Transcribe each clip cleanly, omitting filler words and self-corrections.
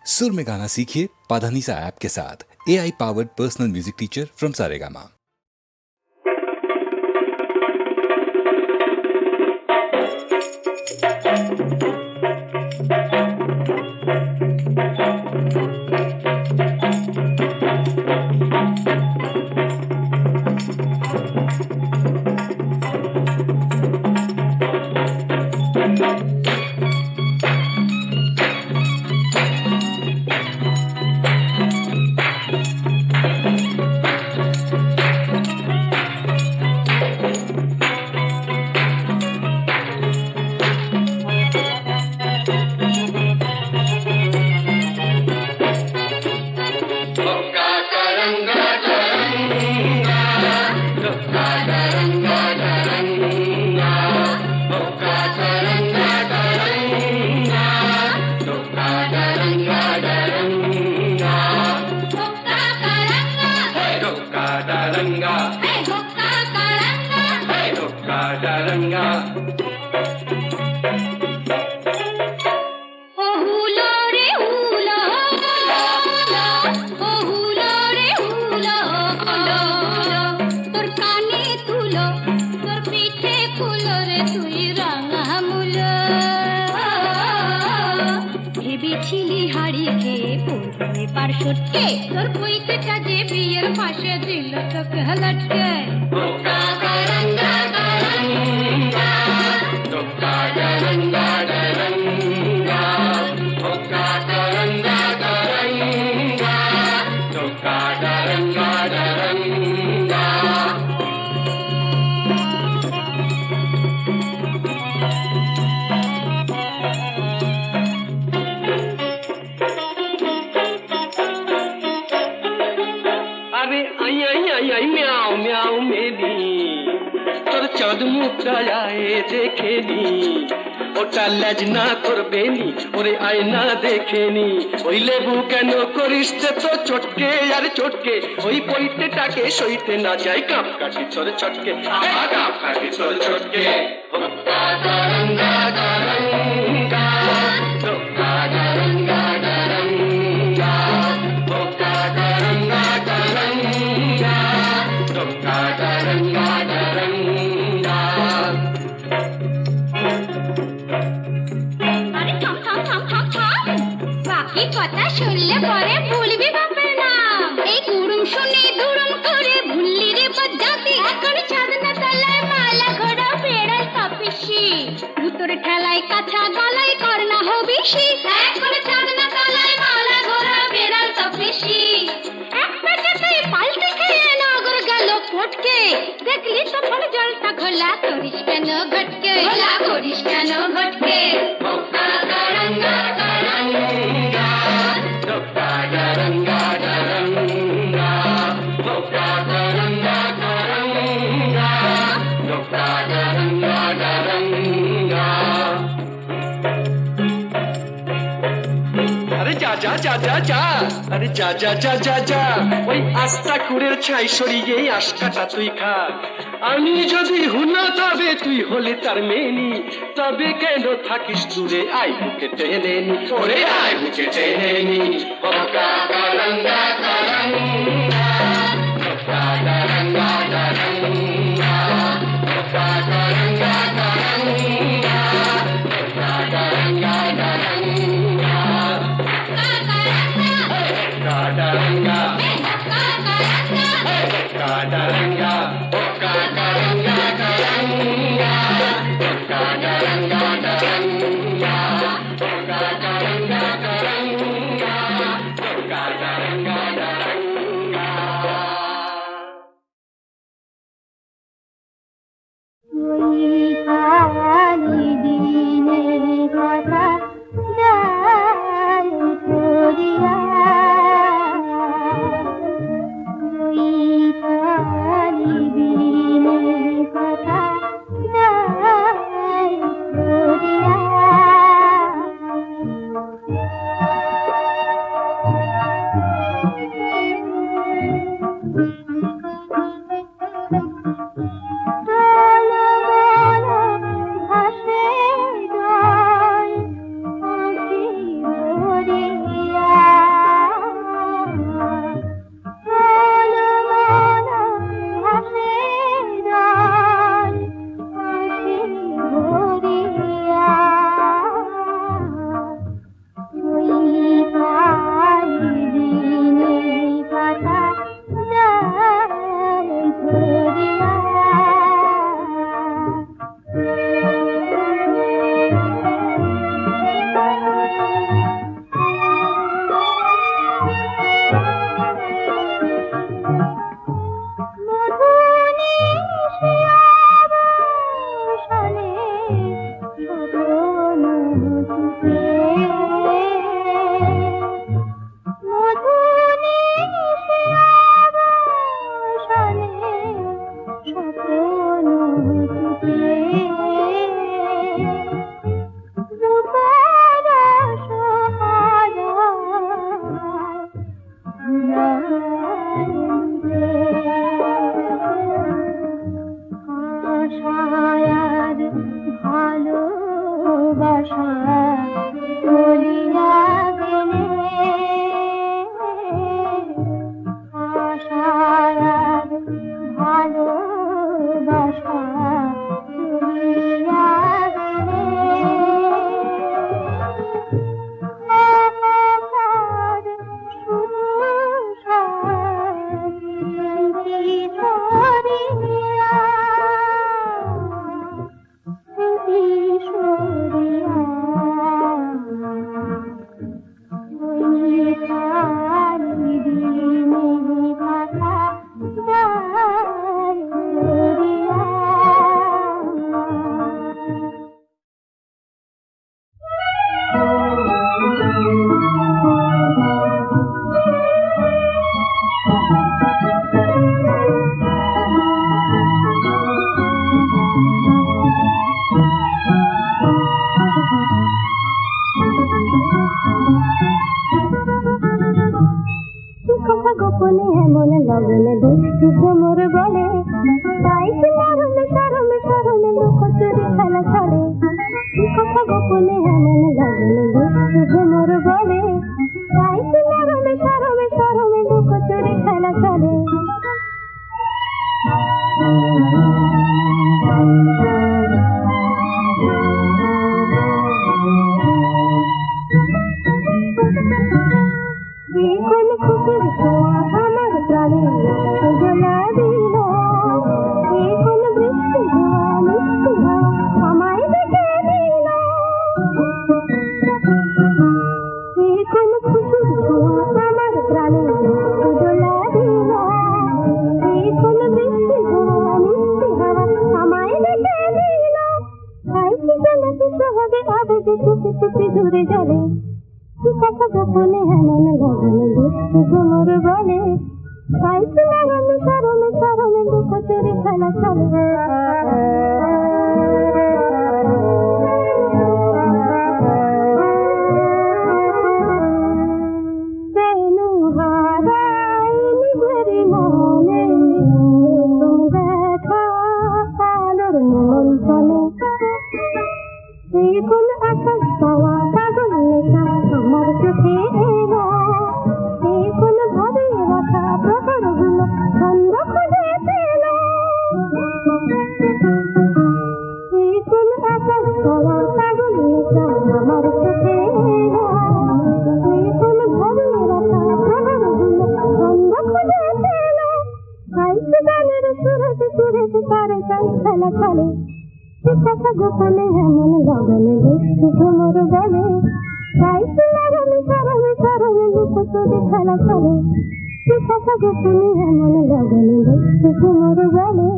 सुर में गाना सीखिए पाधानीसा ऐप के साथ। AI powered personal music teacher from Saregama. লজনা করবেনি ওরে আয়না দেখেনি ওই লেবু কেন করিসতে তো চটকে আর চটকে ওই পইতেটাকে সইতে না যায় কাপ কাটি তোর চটকে কাপ কাটি তোর চটকে গরঙ্গা গরঙ্গা গরঙ্গা গরঙ্গা গরঙ্গা গরঙ্গা গরঙ্গা গরঙ্গা গরঙ্গা কথা শুনলে পরে ভুলবি বাপের নাম। এই কুড়ুম শুনে দুরুম করে ভুললি রে বজ্জাতি। এখন ছাদনা তলায় মালা ঘোড়া বেড়াল তপিসি ভুতর ঠেলায় কাছা গলায় করনা হবিসি। এখন ছাদনা তলায় মালা ঘোড়া বেড়াল তপিসি এক পেটেতেই পাল্টে খেয়ে নগর গেল ফটকে। দেখলি তখন জলটা ঘোলা করিস কেন ঘটকে ঘোলা করিস কেন ঘটকে। গরঙ্গা গরঙ্গা গরঙ্গা গরঙ্গা গরঙ্গা গরঙ্গা গরঙ্গা গরঙ্গা। আরে যা যা যা যা যা আরে যা যা যা যা যা ওই আস্তা কুড়ের ছাই সরিয়ে আশকাটা তুই খা। আমি যদি হুনা তবে তুই হলে তার মেনি তবে কেন থাকিস দূরে আই বুকে টেনে নি ওরে আই বুকে টেনে নি। গরঙ্গা গরঙ্গা গরঙ্গা গরঙ্গা গরঙ্গা গরঙ্গা গরঙ্গা গরঙ্গা Kadaranga, kadaranga, kadaranga, kadaranga, kadaranga, kadaranga, kadaranga, লগনে দুষ্টু ভ্রমর বলে পাইছি মরমে সরমে সরমে লুকোচুরি খেলা চলে কথা গোপনে এমন লগনে দুষ্টু ভ্রমর বলে পাইছি মরমে সরমে সরমে লুকোচুরি খেলা চলে কোন খুশির ছোঁয়া আমার প্রাণে গোলা দিল কোন বৃষ্টি ধোয়া মিষ্টি হাওয়া আমায় ডেকে দিল কোন খুশির ছোঁয়া আমার প্রাণে গোলা দিল কোন বৃষ্টি ধোয়া মিষ্টি হাওয়া আমায় ডেকে দিল খাইছি জলকে সহজে আবেগে চুপি চুপি দূরে যাবে কথা গোপনে এমন লগনে দুষ্টু ভ্রমর বলে পাইছি মরমে সরমে সরমে লুকোচুরি খেলা চলে কেন হারাই নিজের মনে তুমি দেখা আলোর মন চলে কোন আকাশ পাওয়া পাগল নেশা আমার চোখে এলো কোন ভাবে রাখা প্রহর গুলো ছন্দ খুঁজে পেল কোন আকাশ পাওয়া পাগল নেশা আমার চোখে এলো কোন ভাবে রাখা প্রহর গুলো ছন্দ খুঁজে পেল খাইছে গানের সুরেতে সুরেতে তারে গান খেলা চলে কথা গোপনে এমন লগনে দুষ্টু ভ্রমর বলে পাইছি মরমে সরমে সরমে লুকোচুরি খেলা চলে কথা গোপনে এমন লগনে দুষ্টু ভ্রমর বলে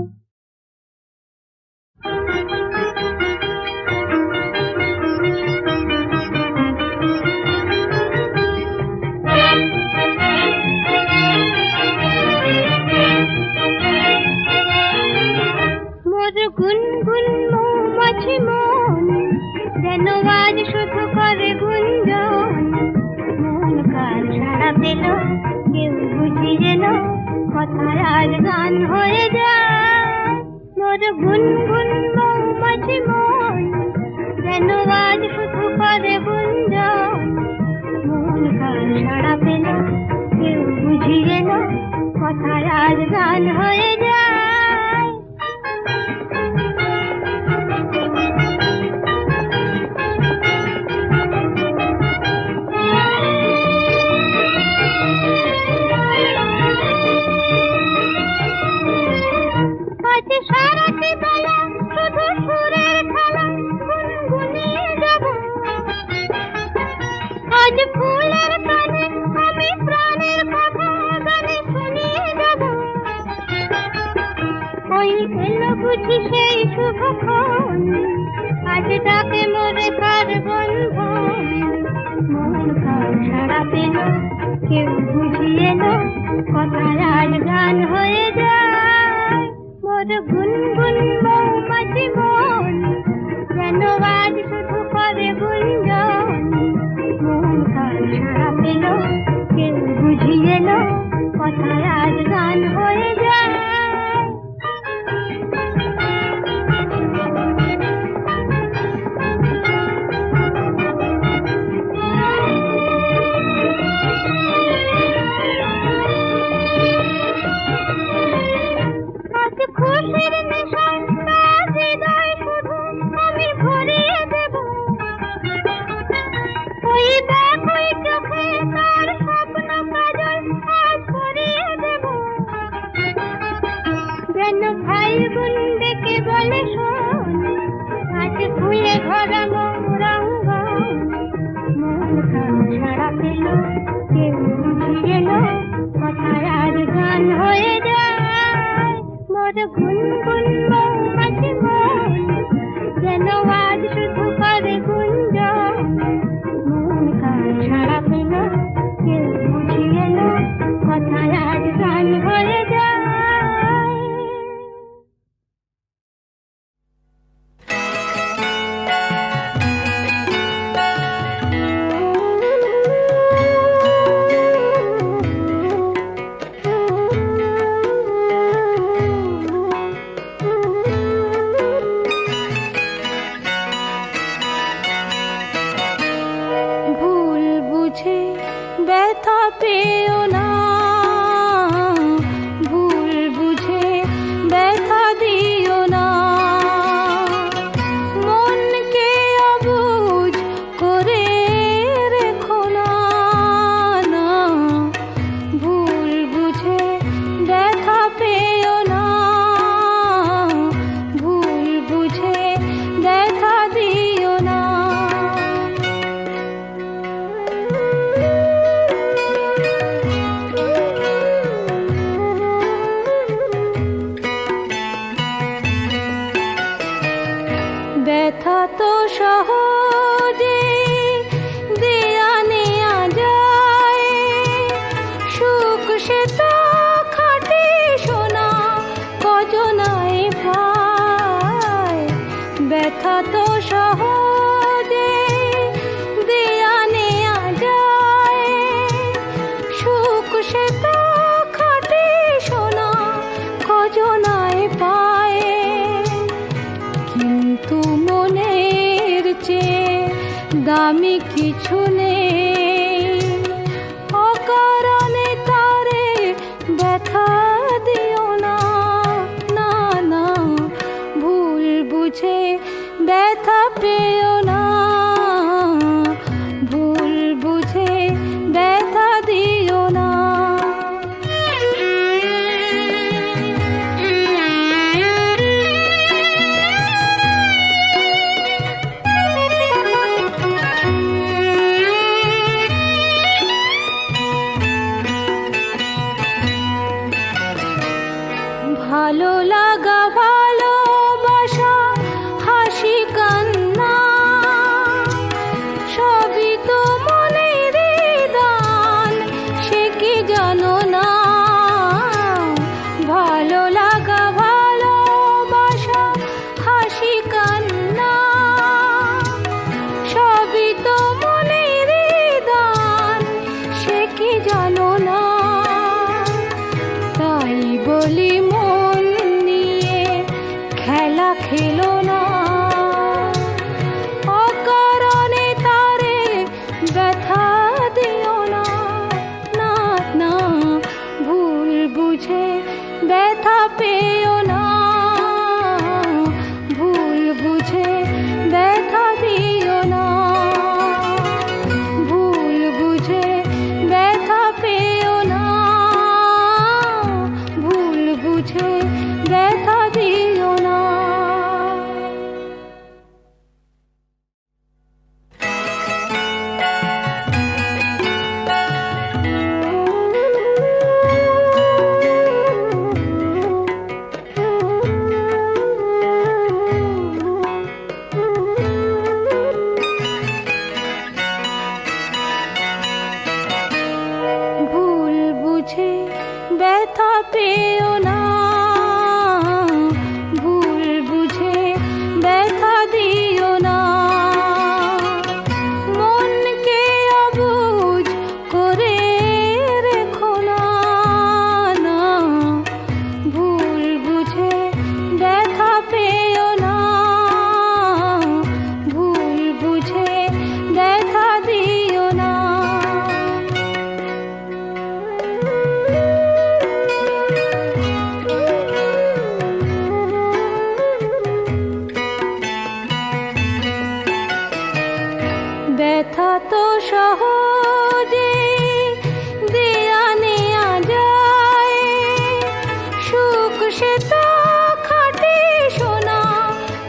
গুনগুন মৌমাছি মন যেন আজ শুধু করে গুঞ্জন মন কার সারা পেল কেউ বুঝি যেন কথার আজ গান হয়ে যায় মোর গুনগুন মৌমাছি মন যেন আজ শুধু করে গুঞ্জন মন কার সারা পেল কেউ বুঝি যেন কথার আজ গান হয়ে যায় সারাটি বেলা শুধু সুরের খেলা গুনগুনিয়ে যাব আজ ফুলের কানে আমি প্রাণের কথা গানে শুনিয়ে যাব ওই এলো বুঝি সেই শুভক্ষণ আজ ডাকে মোরে কার বন্ধন মন কার সারা পেল কেউ বুঝিয়ে এলো কথার আজ গান হয়ে যায় মোর গুনগুন মৌমাছি মন যেন আজ শুধু করে গুঞ্জন মন কার সারা পেল কেউ বুঝিয়ে এলো কথার আজ গান হয়ে যায় খুশির নেশায় তার হৃদয় শুধু আমি ভরিয়ে দেব ওই দেখোই চোখে তার স্বপ্ন কাজল আজ ভরিয়ে দেব ব্যথা পেও না, ভুল বুঝে ব্যথা দিও না, মনকে অবুঝ করে রেখো না, না, ভুল বুঝে ব্যথা পেও না, ভুল বুঝে ব্যথা দিও না। ব্যথা তো সহজে দেয়া নেয়া যায়, সুখ সে তো খাটে সোনা কজনায় পায়। ব্যথা তো সহজে দেয়া নেয়া যায়, সুখ সে তো খাটে সোনা কজনায় পায়। কিন্তু মনের চেয়ে দামি কিছু নেই, অকারণে তারে ব্যথা দিও না, না, না, ভুল বুঝে ব্যথা পেও না, ভুল বুঝে ব্যথা দিও না। ভালো লাগা ভালোবাসা হাসি কান্না সবই তো মনের দান, সে কি জানো না? ভালো লাগা ভালোবাসা হাসি কান্না সবই তো মনের দান, সে কি জানো না? তাই বলি মন নিয়ে খেলা খেলো না, অকারণে তারে ব্যথা দিও না, না, না, ভুল বুঝে ব্যথা পেও না, ভুল বুঝে ব্যথা দিও না, ভুল বুঝে ব্যথা পেও না, ভুল বুঝে ব্যথা দিও না। ভুল বুঝে ব্যথা পেও না, ভুল বুঝে ব্যথা দিও না, মনকে অবুঝ করে রেখো না, না, ভুল বুঝে ব্যথা পেও না, ভুল বুঝে ব্যথা দিও না। ব্যথা তো সহজে দেয়া নেয়া যায়, সুখ সে তো খাটে সোনা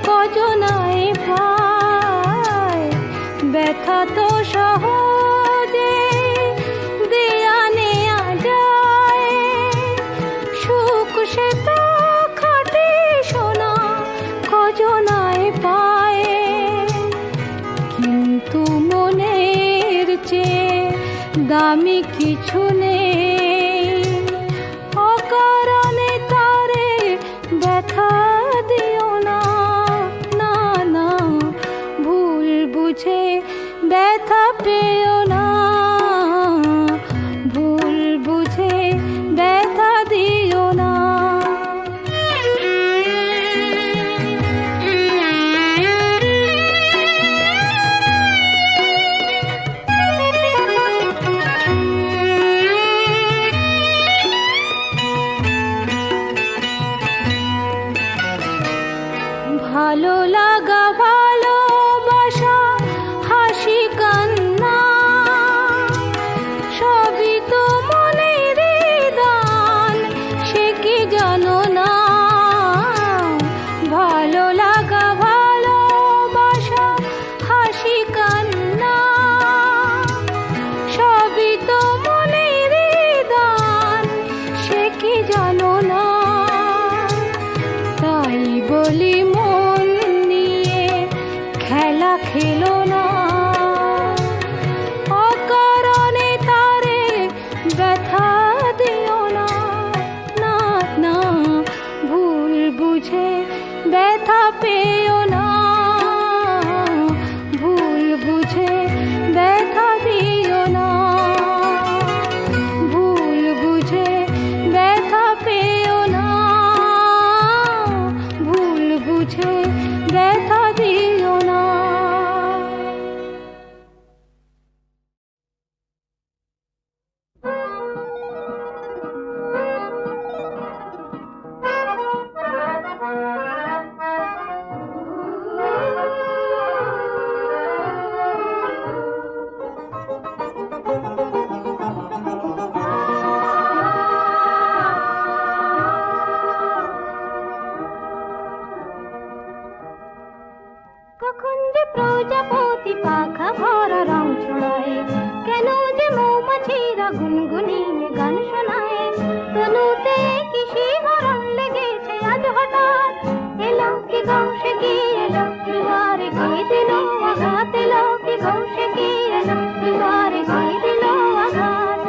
কজনায় পায়। ব্যথা তো সহজে দেয়া নেয়া যায়, সুখ সে তো খাটে সোনা কজনায় পায়। কিন্তু মনের চেয়ে দামি কিছু নেই, অকারণে তারে ব্যথা দিও না, না, না, ভুল বুঝে ব্যথা পেও না, ভুল বুঝে ব্যথা দিও না। গাছিরা গুনগুনিয়ে গান শোনায়, তনুতে কি শিহরণ লেগেছে আজ হঠাৎ, এলো কি গৌসে কি এলো দুয়ারে কি দিল আঘাত, এলো কি গৌসে কি এলো দুয়ারে কি দিল আঘাত।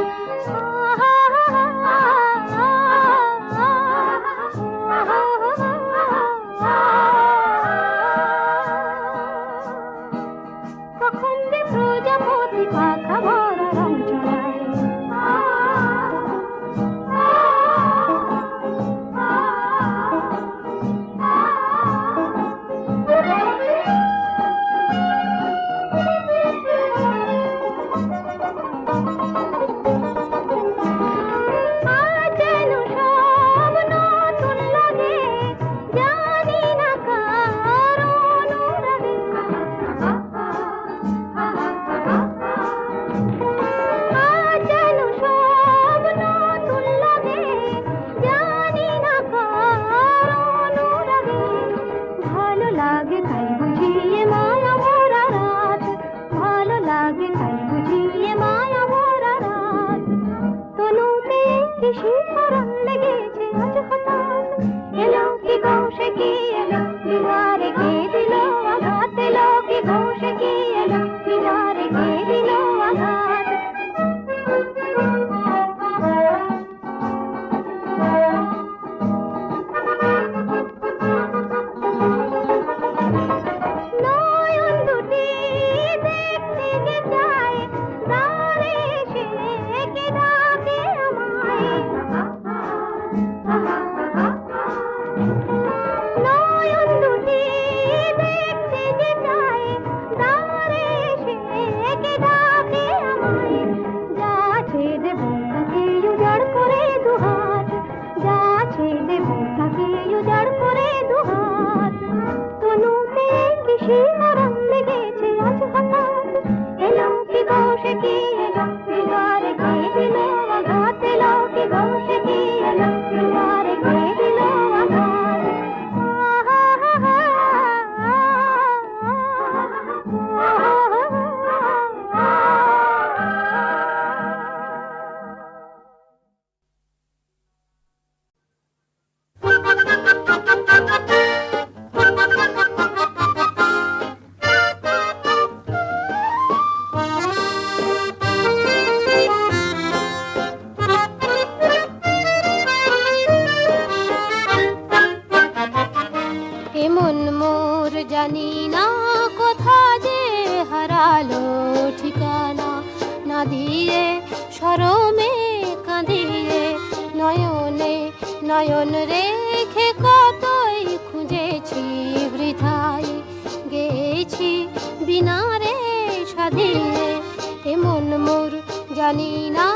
কখন যে প্রজাপতি পাখা ভরা রং চড়ায়, যেন সব নতুন লাগে, জানি না কার অনুরাগে। যেন সব নতুন লাগে, জানি না কার অনুরাগে। ভালো লাগে তাই বুঝিয়ে মায়া ভরা রাত, ভালো লাগে তাই বুঝিয়ে মায়া ভরা রাত। তনুতে কি শিহরণ লেগেছে আজ হঠাৎ, এলো কি গৌসে কি এলো দুয়ারে কে দিল আঘাত, এলো কি গৌসে কি এলো দুয়ারে কে দিল আঘাত। নয়ন দুটি দেখতে যে চায়, দ্বারে এসে কে ডাকে আমায়। নয়ন দুটি দেখতে যে চায়, দ্বারে এসে কে ডাকে আমায়। যাচ্ছে দেবো তাকে উজাড় করে দুহাত, যাচ্ছে দেবো তাকে উজাড় করে দুহাত। তনুতে কি শিহরণ লেগেছে আজ হঠাৎ, এলো কি গৌসে কি এলো দুয়ারে কে দিল আঘাত, এলো কি গৌসে কি এলো দুয়ারে কে দিল আঘাত। এমন মোর জানি না কোথা যে হারালো ঠিকানা, না দিয়ে শরমে কাঁদিয়ে নয়নে নয়ন রেখে কতই খুঁজেছি বৃথায়, গেছি বিনা রে সাধিয়ে। এমন মোর জানি না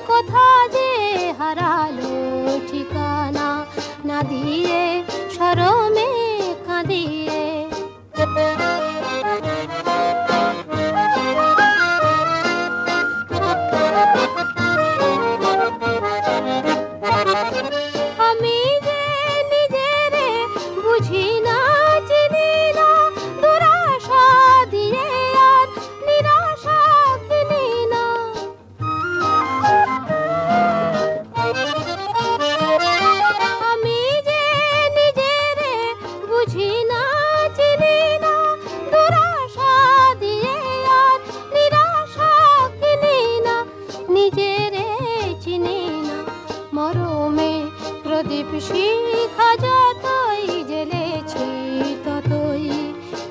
কোথা যে হারালো ঠিকানা, না দিয়ে শরমে কাঁদিয়ে। আমি যে নিজেরে বুঝি না চিনি না, দুরাশা দিয়ে আর নিরাশা কিনি না। আমি যে নিজেরে বুঝি না চিনি না, দুরাশা দিয়ে আর নিরাশা কিনি না। নিজেরে চিনি না মরমে প্রদীপ শিখা যতই জ্বেলেছি ততই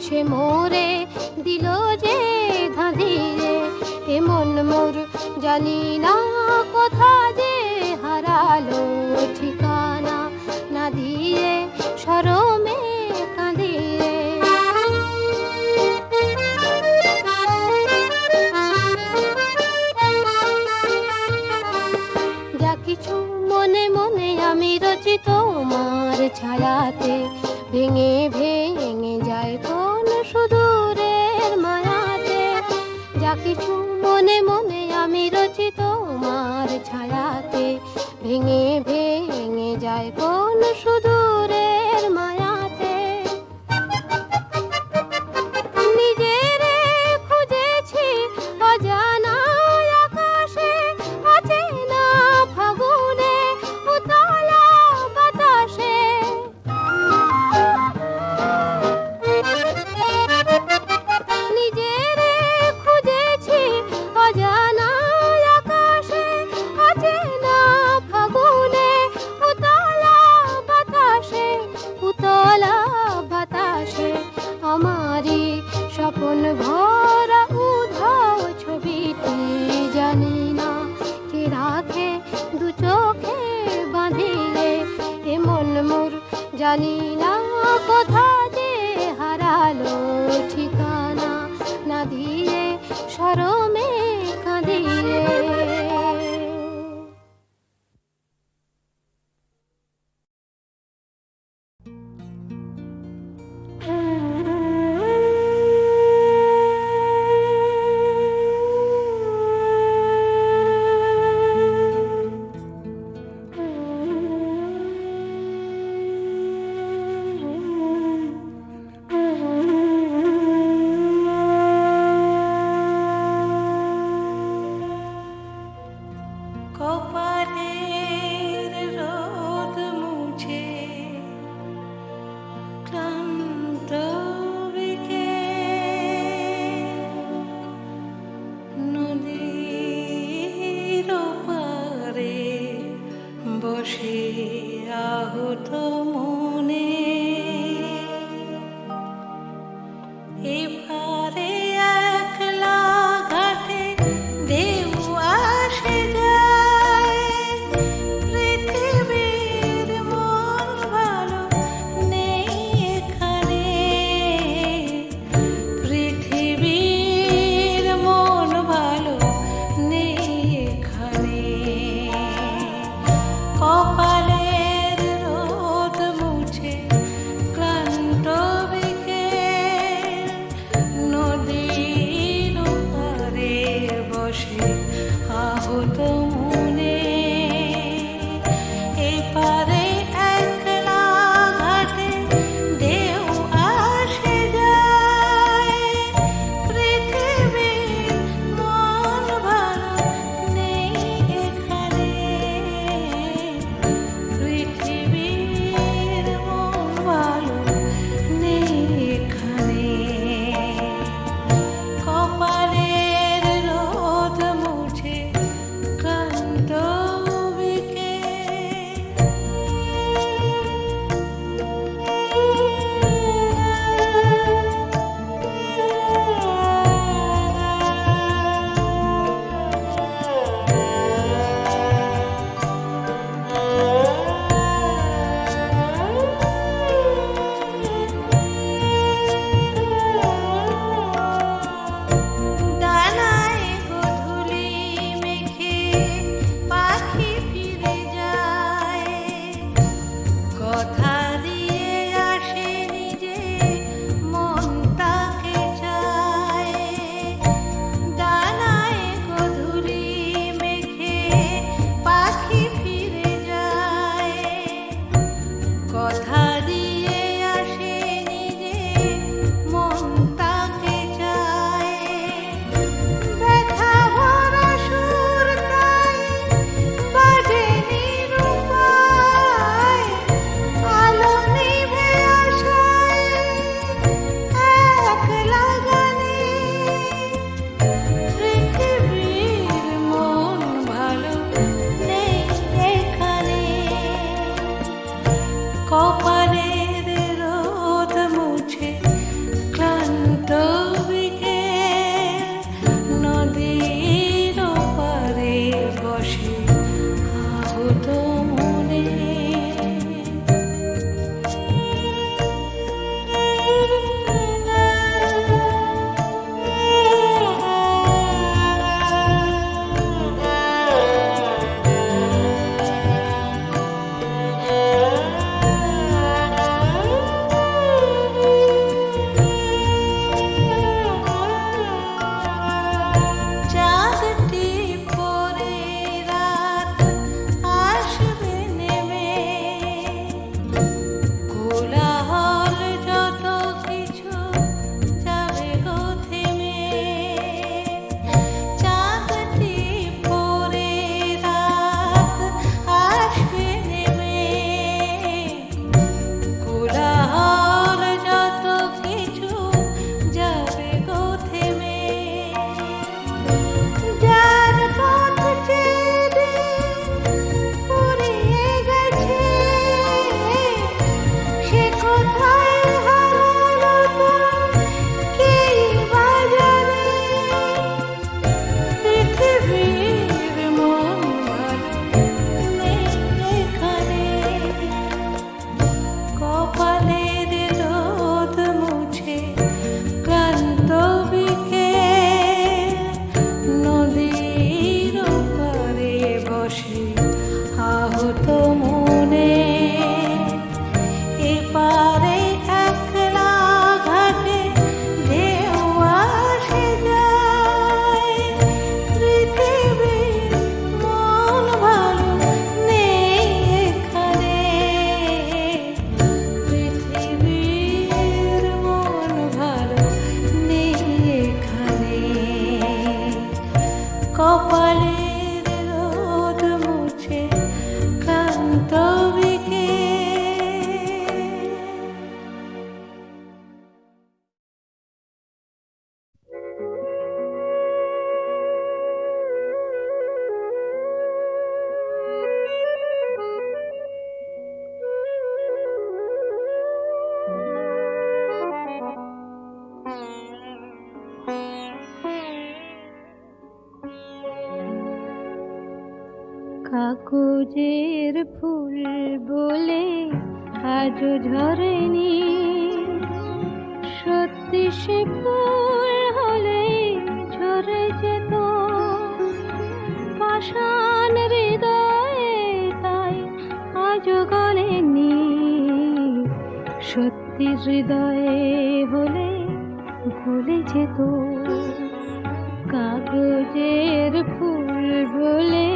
সে মোরে দিল যে ধাঁধিয়ে। এমন মোর জানি না কোথা যে হারালো ঠিকানা, না দিয়ে শরমে কাঁদিয়ে। যা কিছু মনে মনে আমি রচি তোমার ছায়াতে, ভেঙে ভেঙে যায় কোন সুদূরের মায়াতে। যা কিছু মনে মনে আমি রচি তোমার ছায়াতে, ভেঙে ভেঙে যায় কোন সুদূরের মায়াতে। নিজেরে খুঁজেছি অজানা আকাশে, জানি না কোথা যে হারালো ঠিকানা, না দিয়ে শরমে কাঁদিয়ে। কপালের রোদ মুছে ক্লান্ত নদীর পারে বসে আহত মনে এপারে একলা ঘাটে ঢেউ আসে যায়, পৃথিবীর মন ভালো নেই এখানে, পৃথিবীর মন ভালো নেই এখানে। কপালের রোদ মুছে ক্লান্ত বিকেল নদীর পারে বসে আহত মনে এপারে একলা ঘাটে ঢেউ আসে যায়, পৃথিবীর মন ভালো নেই এখানে, পৃথিবীর মন ভালো নেই এখানে। কপালের রোদ মুছে বসে আহত মনে এপারে একলা ঘাটে ঢেউ আসে যায় পৃথিবীর মন ভালো নেই এখানে পৃথিবীর মন ভালো নেই এখানে কপালের রোদ মুছে কান্ত কাগজের ফুল বলে আজও ঝরেনি সত্যি সে ফুল হলে ঝরে যেত পাষাণ হৃদয়ে তাই আজও গলেনি সত্যি হৃদয়ে হলে গলে যেত কাগজের ফুল বলে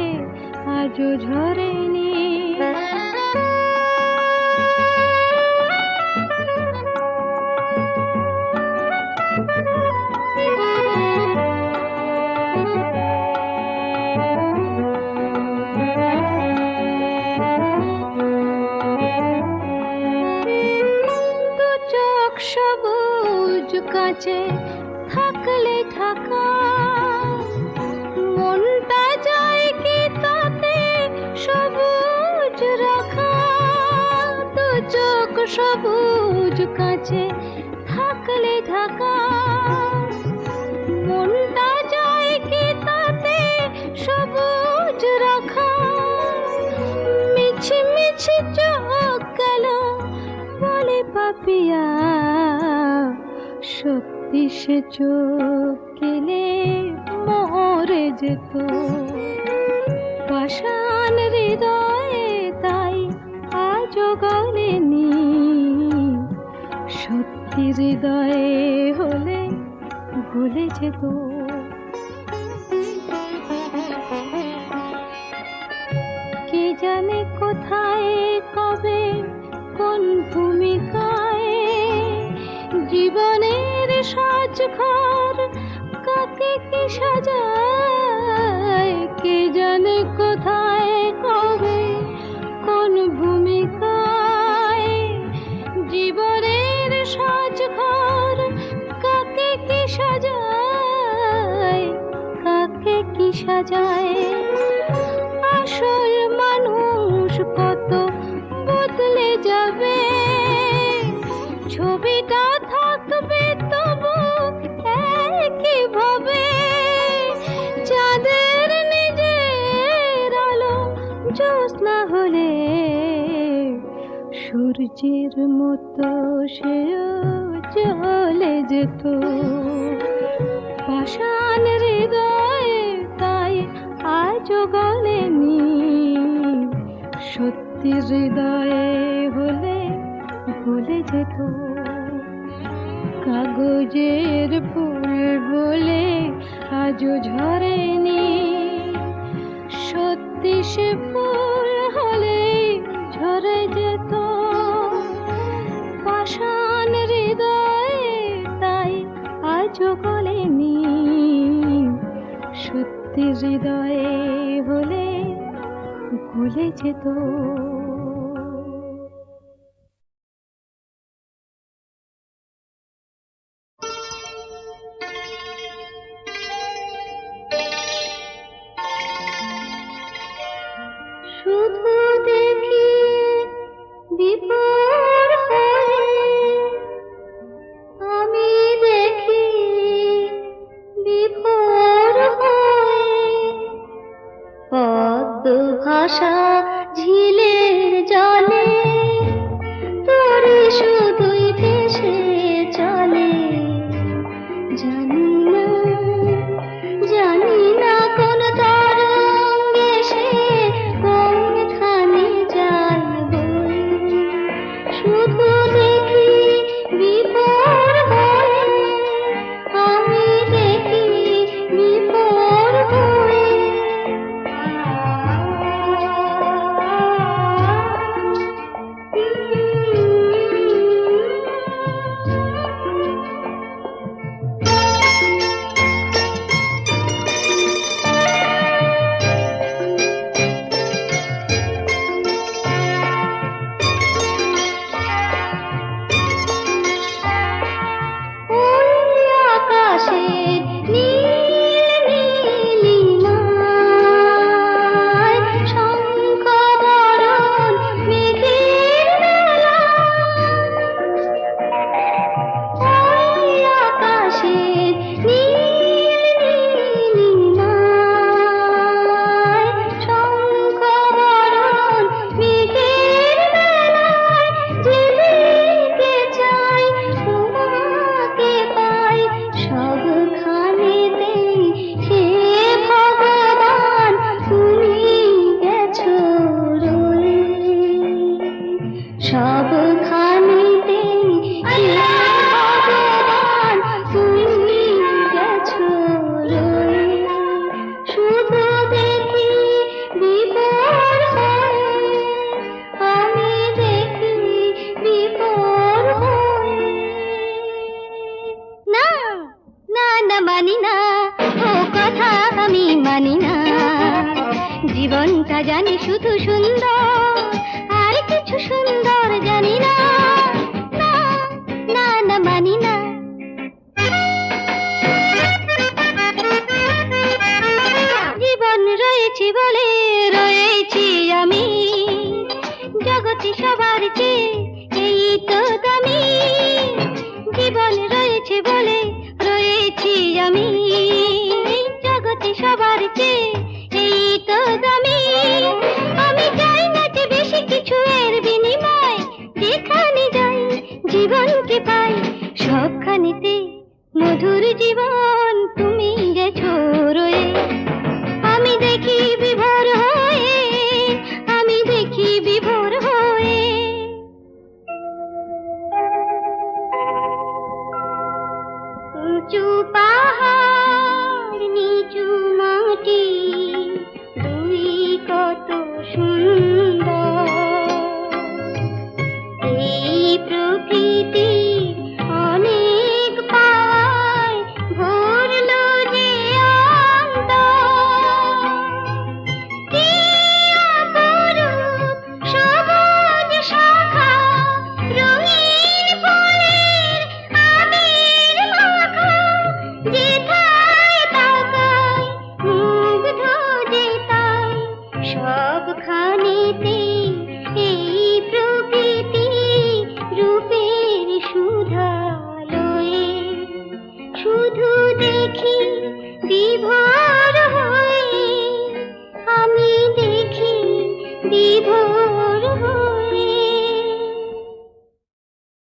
আজও ঝরেনি দু চোখ সবুজ কাছে থাকলে থাকা মনটা যায় কি তাতে সবুজ রাখা দু চোখ সবুজ কাছে থাকলে ঢাকা মনটা যায় কি তাতে সবুজ রাখা মিছি মিছি চোখ গেল বলে পাপিয়া সত্যি সে চোখ গেলে মরে যেত পাষাণ হৃদয়ে তাই আজও গলেনি সত্যি হৃদয়ে হলে গলে যেত কে জানে কোথায় কবে কোন ভূমিকায় জীবনের সাজঘর কাকে কি সাজায় কে জানে কোথায় কবে কোন ভূমিকায় জীবনের সাজঘর কাকে কি সাজায় কাকে কি সাজায় আসল মানুষ কত বদলে যাবে ছবিটা থাকবে তবু একই ভাবে চাঁদের নিজের আলো জ্যোৎস্না হলে সূর্যের মতো সেও চলে যেত পাষাণ হৃদয়ে তাই আজও গলেনি সত্যি হৃদয়ে হলে ভুলে যেত কাগজের ফুল বলে আজও ঝরেনি সত্যি সে ফুল হলে ঝরে যেত পাষাণ হৃদয়ে তাই আজও গলেনি সত্যি হৃদয়ে হলে ভুলে যেত শুধু দেখি বিপর হয়ে আমি দেখি বিভোর হয়ে পদ্ম ভাষা ঝিলের জলে তোরে শুধুই ভেসে চলে জানি না কোন তরঙ্গে সে জীবনটা জানি শুধু সুন্দর, আর কিছু সুন্দর জানি না, না না না মানি না। জীবন রয়েছে বলে রয়েছি আমি, জগতে সবার চেয়ে এই তো দামি। জীবন রয়েছে বলে রয়েছি আমি, জগতে সবার চেয়ে এই তো দামি। আমি চাই না যে বেশি কিছু এর বিনিময়, যেখানে যাই জীবনকে পাই সবখানেতে মধুর জীবন তুমি গেছো রয়ে। আমি দেখি বিভোর হয়ে, আমি দেখি বিভোর হয়ে। উঁচু পাহাড় নিচু মাটি, দুই কত সুন্দর। এই প্রকৃতি অনেক পায় ভরলো যে অন্তর। কি অপরূপ সবুজ শাখা, রঙিন ফুলের আবির মাখা, যেথায় তাকাই মুগ্ধ যে তাই সবখানেতে এই প্রকৃতি রূপের সুধালয়ে। শুধু দেখি বিভোর হয়ে, আমি দেখি বিভোর